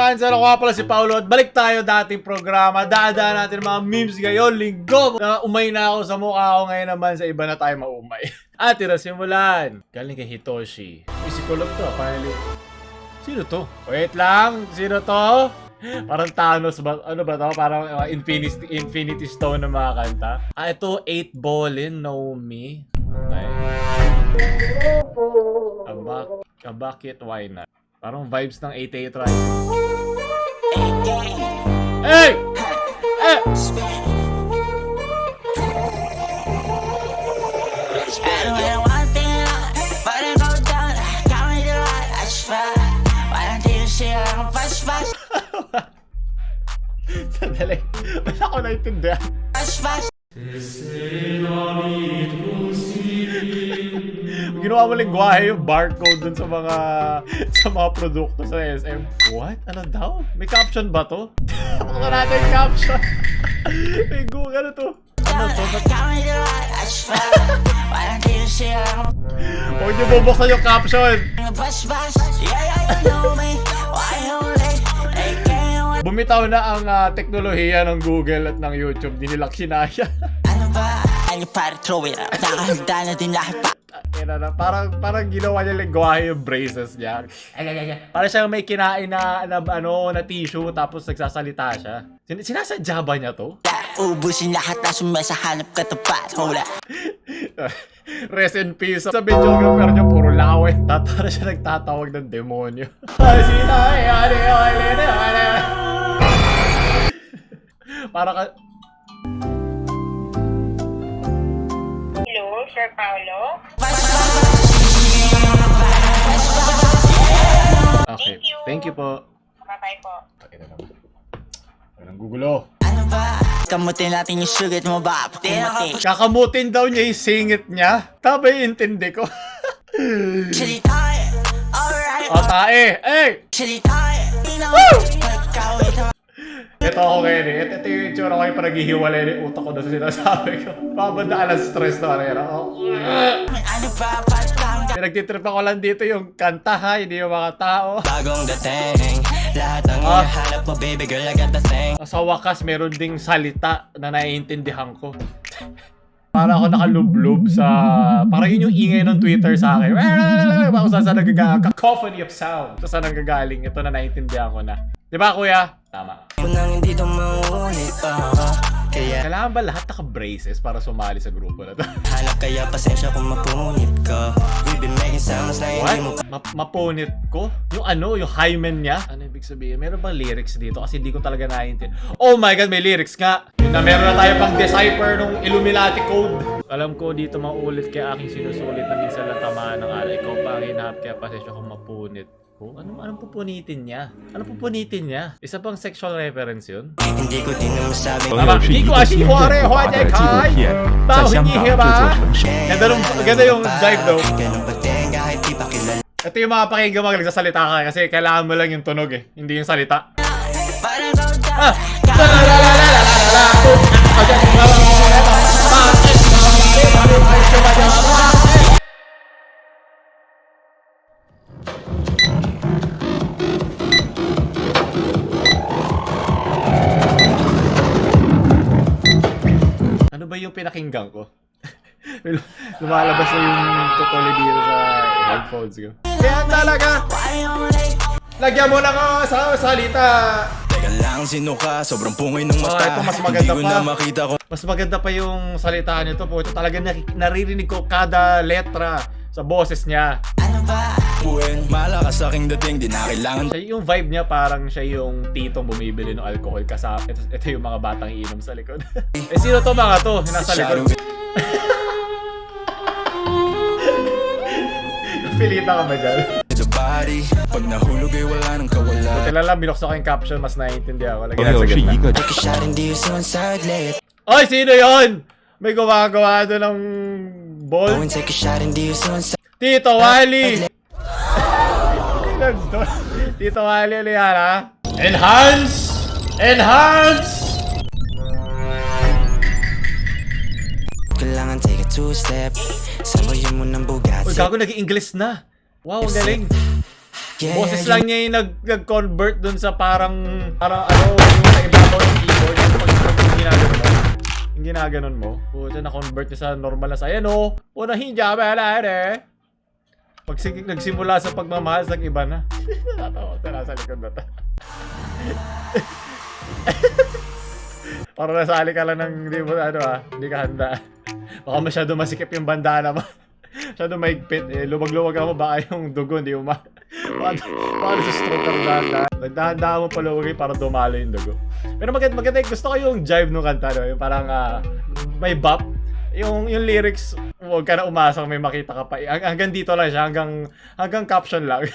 fans, ano ko nga pala si Paolo at balik tayo dating programa. Daadaan natin mga memes ngayon, linggo. Na umay na ako sa mukha ko ngayon naman sa iba na tayo maumay. At tira simulan. Galing kay Hitoshi. Uy, si Kulog to, finally. Sino to? Wait lang, sino to? Parang Thanos ba? Ano ba to? Parang Infinity Stone ng mga kanta. Ito, 8 Ballin, Know Me. Okay. A bucket, why not? Parang vibes ng 88 Tribe. Hey! Eh! Sandali. Wala ko naintindihan. Ginawa mo lingwahe yung barcode dun sa mga produkto sa SM. What? Ano daw? May caption ba to? Baka natin caption. May Google na to. Ano to? Huwag niyo bubuksan yung caption. Bumitaw na ang teknolohiya ng Google at ng YouTube. Di nila kinaya. Parang ginawa niya lingwahe yung braces niya. Parang siya may kinain na tissue tapos nagsasalita siya. Sinasadya ba niya to? Ubusin lahat na sumesa hanap katapat. Hula. Rest in peace. Sa videographer niya puro laway. Para siya nagtatawag ng demonyo. Para ka... Hello, Sir Paolo? Okay. Thank you po. Bye-bye po. Okay na naman. Ang gugulo. Kamutin natin yung sugat mo ba? Puti. Kakamutin daw niya yung singit niya. Taba yung intindi ko. Chili tayo. Alright. O tae. Eh! Chili tayo. Ito ako ngayon eh. Ito yung itsura ko yung pag-hihiwalay ng utak ko doon sa sinasabi ko. Pabandaan ang stress na kanina. Ano ba patang? Pinagtitrip ako lang dito yung kanta ha, hindi yung mga tao. Bagong dating. Lahat ng hinahanap mo, baby girl, I got the thing. Sa wakas, meron ding salita na naiintindihan ko. Para ako nakalublob sa... Parang yun yung ingay ng Twitter sa akin. Ako saan nagagaling. Cacophony of sound. Saan nagagaling. Ito na naiintindihan ko na. Diba kuya? Tama. Unang hindi ito maulit pa. Kaya Kailangan ba lahat naka-braces para sumali sa grupo na to? hanap kaya pasensya kung mapunit ka. We've been making sounds na hindi mo Mapunit ko? Yung hymen niya? Ano ibig sabihin? Meron bang lyrics dito? Kasi hindi ko talaga naiintindihan. Oh my God, may lyrics nga! Yun na meron na tayo pang decipher nung Illuminati code. Alam ko dito maulit kaya aking sinusulit na minsan lang tamaan ng ala. Ikaw pa ang hinahap kaya pasensya kung mapunit ko. Anong pupunitin niya? Anong pupunitin niya? Isa pang sexual reference yun? hindi ko din naman sabi. 朋友是一个纪录片，在香港这座城市。 Ganda yung dive though. Ganun ba din kahit di pa kilala. Ito yung mga pakinggan mo nagsasalita ka kasi kailangan mo lang yung tunog eh, hindi yung salita. Parang go down. Ano ba yung pinakinggan ko? Lumalabas na yung tutuli dito sa headphones ko. Kaya talaga, lagyan mo na ka sa salita. Teka lang, sino ka? Sobrang pungay ng mata. Ito mas maganda Hindi ko pa. na makita ko. Mas maganda pa yung salita nito po. Ito talaga naririnig ko kada letra sa boses niya. Buwan, malakas aking dating. Di na kailangan. Siya yung vibe niya parang siya yung titong bumibili ng alcohol kasama. Ito yung mga batang iinom sa likod. Sino to mga to? Yung nasa likod. Pilita ka ba dyan? The body. Pag nahulog ay wala nang kawala. Buti lang binuksan ko yung caption, mas naiintindihan ko. 朋友是一个 Take a shot and do some saglit. Oy, sino yon? May gumagawa doon ng ball. Go and take a shot and do some Tito Wally! Tito Wally, ano yan ha? Enhance! Enhance! Kailangan take a two-step. Sabayin mo ng Bugatti. Uy, gago, nag-English na. Wow, ang galing. Boses lang niya yung nag-convert dun sa parang ano, yung sa ibabaw ng keyboard. Yung ginaganon mo. Yung ginaganon mo. Puta, na-convert niya sa normal na sa, ayan o. Una hinja, bala, Pag nagsimula sa pagmamahal, nag-iba na. Natawa, nasa likod na ta. Parang nasali ka lang ng, hindi mo, hindi ka handa. Baka masyado masikip yung bandana mo. Masyado maigpit, lumag-lumag ako, baka yung dugo, hindi mo baka sa stroke ka na. Nagdahan-dahan mo palawagin para dumalo yung dugo. Pero maganda, gusto ko yung jive nung kanta, no? Yung parang may bop. Yung lyrics, huwag ka na umasang may makita ka pa. Hanggang dito lang siya, hanggang caption lang.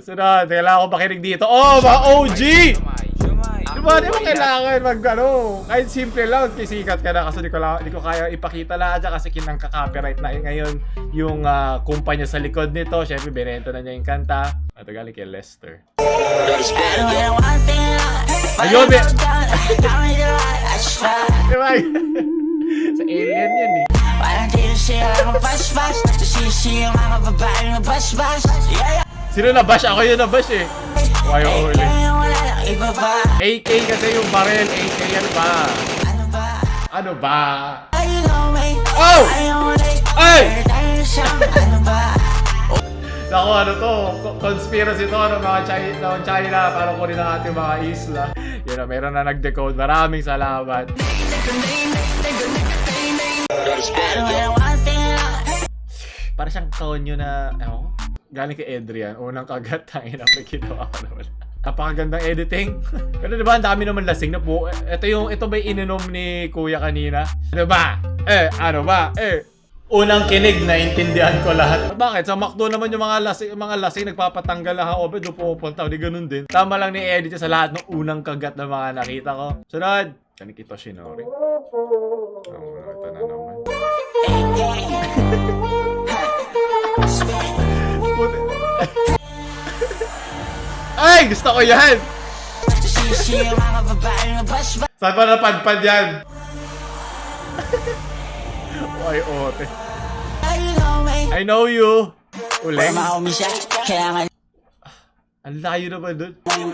Sunod, kailangan ko makinig dito. Oh, mga OG! Diba, di mo kailangan kahit simple lang, kisikat ka na kasi di ko kaya ipakita lahat dyan kasi kinang-copyright na ngayon yung kumpanya sa likod nito. Siyempre, binento na niya yung kanta. Ito galing kay Lester. Ayun, diba? Sa alien yan eh. Sino na bash? Ako yun na bash eh. Why only? AK kasi yung barrel. AK yan ba? Ano ba? Oh! Ay! Naku, ano to? Conspiracy to, mga China para kunin ang ating mga isla. Yun na, meron na nag-decode. Maraming salamat. Para siyang konyo na, galing kay Adrian, unang kagat, tangin na may ginawa ko naman. Napakagandang editing. Pero diba, ang dami naman lasing na po. Ito ba yung ininom ni Kuya kanina? Ano ba? Ano ba? Unang kinig, naintindihan ko lahat. Bakit? Sa McDo naman yung mga lasing nagpapatanggal lang ako. Doon pupunta. Hindi ganun din. Tama lang ni edit sa lahat ng unang kagat na mga nakita ko. Sunod! Kanik ito Shinori. Ito na naman. Ay! Gusto ko yan! Saan pa napadpad yan? Ay, ote. I know you! Uling. Ang layo naman dun. Yun!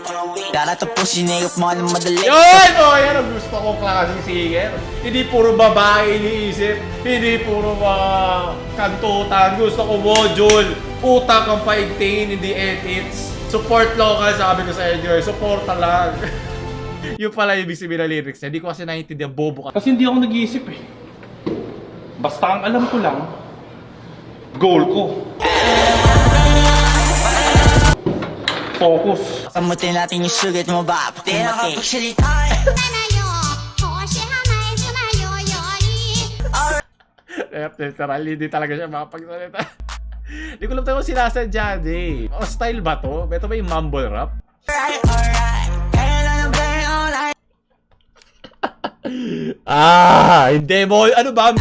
O, yan ang gusto kong klaseng singer. Hindi puro babae iniisip. Hindi puro mga kantutan. Gusto ko module. Utak ang paigtingin, hindi edits. Support local, sabi ko sa inyo. Supporta lang. Yung pala yung ibig sabihin na lyrics niya. Hindi ko kasi naiintindihan, bobo ka. Kasi hindi ako nag-iisip eh. Basta ang alam ko lang, goal ko. Focus. Kamutin natin yung sugat mo ba? Pati nakapagsalita Literal, hindi talaga siya makapagsalita. Hindi ko lang tayo sinasadya eh. O, style ba to? Ito ba yung mumble rap? Hindi mo. Ano ba?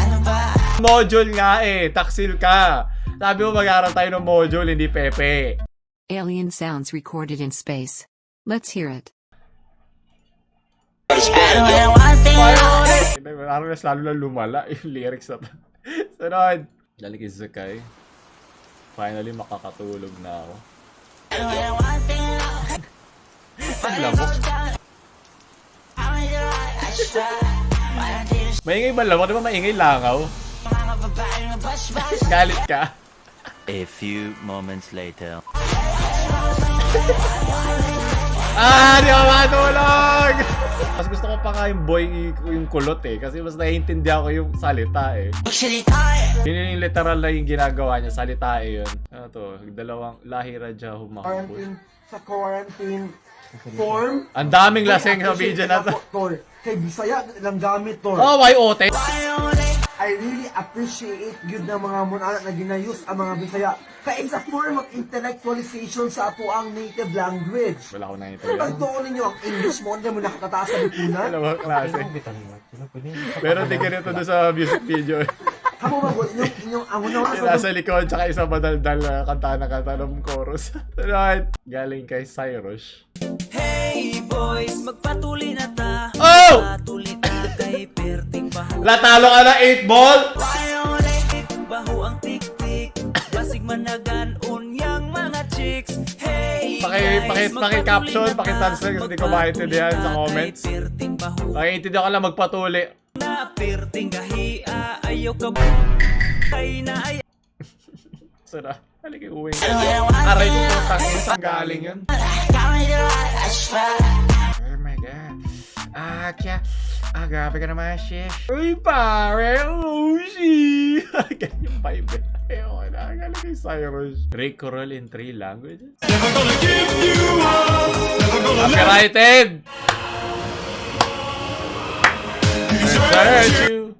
Module nga eh. Taksil ka. Sabi mo mag-aaral tayo ng module, hindi pepe. Alien sounds recorded in space. Let's hear it. Parang mas lalo na lumala yung lyrics na to. Sunod. Dali kay Zakai. Finally, makakatulog na ako. Ang lamok. Maingay ba lamok? Di ba maingay langaw? Galit ka. A few moments later. Di ako matulog! Mas gusto ko pa nga yung boy yung kulot eh. Kasi mas naiintindihan ko yung salita eh. Yun yung literal na yung ginagawa niya. Salita eh yun. Ano to? Dalawang lahi radya humakapul. Sa quarantine form. Ang daming lasing sa video na to. Tol, kay Bisaya lang gamit tol. Oh, why ote? I really appreciate yun ng mga munana na ginayos ang mga Bisaya. Kaya it's a form of intellectualization sa ato ang native language. Wala ko nakita Pero yan. pagtuon ninyo ang English mo, hindi mo nakatataas sa lipunan. Dalawang klase. Pero di ganito doon sa music video. Kamu magot inyong ang unang Yung nasa likod, tsaka isa madaldal na kanta ng chorus. Right. Galing kay Cyrus. Hey boys, magpatuloy na ta. Oh! Patuloy na kay perting baho. Latalo ka na 8 ball! Baho ang tik-tik. Basig managan unyang mga chicks. Hey Paki-caption, paki-translate kasi hindi ko maintindihan sa comments. Pakiintindihan ko lang magpatuli. Na perting gahia, ayaw ka ay na ay. Sara, halika uwi nga. Aray ko kung tangin, saan galing yun? Oh my God. Grabe ka naman, shish. Uy, pare, Oshi. Ganyan vibe eh. Ayoko na, galing kay Cyrus. Drake Coral in 3 languages. Copyrighted! You.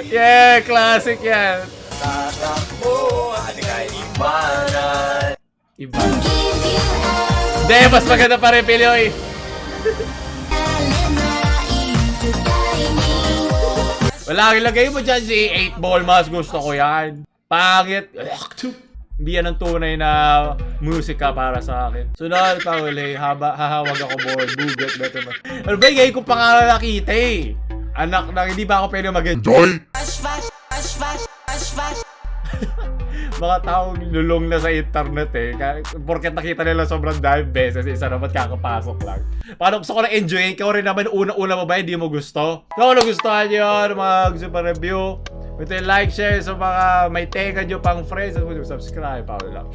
Yeah, classic yan. Iba. Hindi, mas maganda pa rin, Pilioy. Wala, ilagay mo dyan si 8 ball, mas gusto ko yan. Pangit. Hindi yan ang tunay na musika para sa akin. Sunod pa uli, hahawag ako board, bugat, beto man. Ano ba, ngayon ko pa nga nakita eh. Anak na, hindi ba ako pwede mag-enjoy? Mga taong lulong na sa internet eh. Porket nakita nila sobrang daming beses, isa naman kakapasok lang. Paano gusto ko na enjoy? Ikaw rin naman, una-una mo ba, hindi mo gusto? Kung nagustuhan nyo, mga gusto pa review, ito yung like, share sa mga may tenga nyo pang friends, at subscribe, Paolo lang.